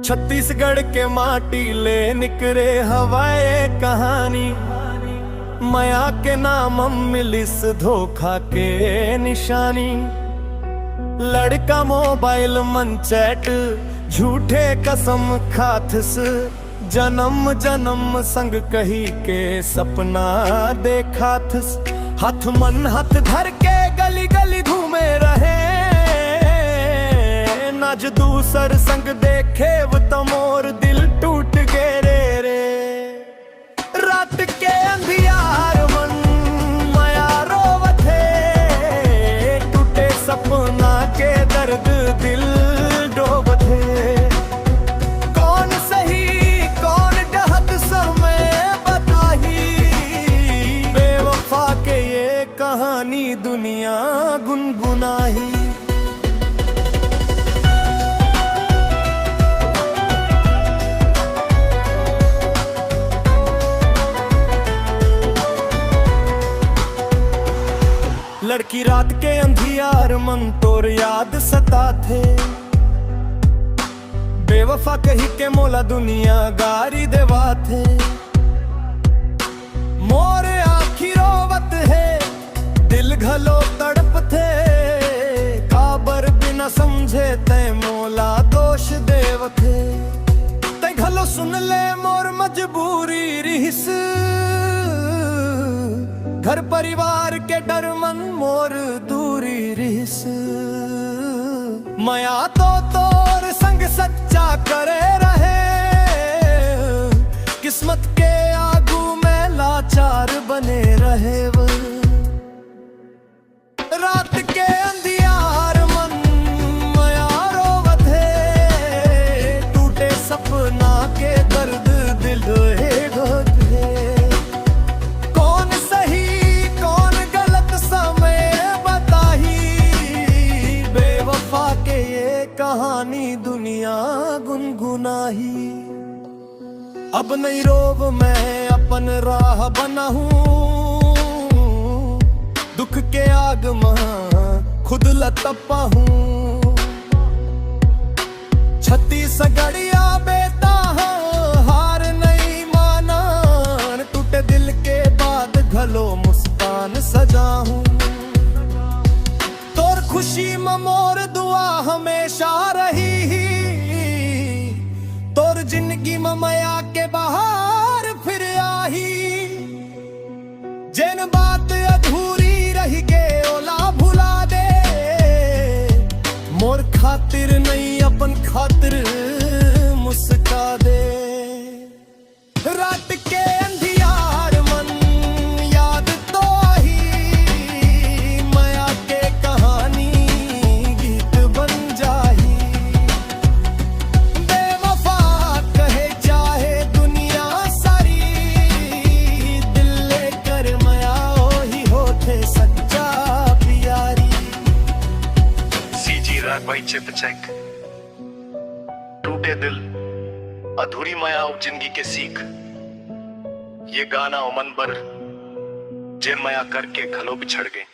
छत्तीसगढ़ के माटी ले निकरे हवाए कहानी, माया के नाम मिलिस धोखा के निशानी। लड़का मोबाइल मन चैट झूठे कसम खाथस, जन्म जन्म संग कही के सपना देखाथस। हाथ मन हाथ धर के गली गली घूमे रहे, नज दूसर संग देखे वो तमोर दिल टूट गए रे। रात के अंधियार मन माया रोवत है, टूटे सपना के दर्द दिल डोबत है। कौन सही कौन गलत समय बताही, बेवफा के ये कहानी दुनिया गुनगुनाही। लड़की रात के अंधियार मन तोर याद सता थे, बेवफा कही के मोला दुनिया गारी देवा थे। मोर आखी रोवत है दिल घलो तड़प थे, काबर बिना समझे तय मोला दोष देव थे। तय घलो सुन ले मोर मजबूरी रिहिस, घर परिवार के डर मन मोर दूरी रिस। माया तो तोर संग सच्चा करे रहे, किस्मत के आगू में लाचार बने रहे वो। रात के अंधियार मन माया रोवत है, टूटे सपना के दर्द दिल ढोत है। कहानी दुनिया गुनगुनाही। अब नहीं रोब मैं अपन राह बना हूँ, दुख के आग में खुद लतपा हूँ। छत्तीसगढ़िया बेटा हार नहीं माना, टूटे दिल के बाद घलो मुस्कान सजा हूँ। तोर खुशी में मोर दुआ हमेशा रही, तोर जिंदगी में माया के बाहर फिर आही। जिन बात अधूरी रही के ओला भुला दे, मोर खातिर नहीं अपन खातिर मुस्का दे। रात के अंधियार मन याद तो आई, माया के कहानी गीत बन जाही। बेवफा कहे चाहे दुनिया सारी, दिल लेकर माया ही होते सच्चा प्यारी। सीजी राग भाई चिप चेक। टूटे दिल अधूरी माया जिंदगी के सीख, ये गाना मन बर जे माया करके खलो बिछड़ गए।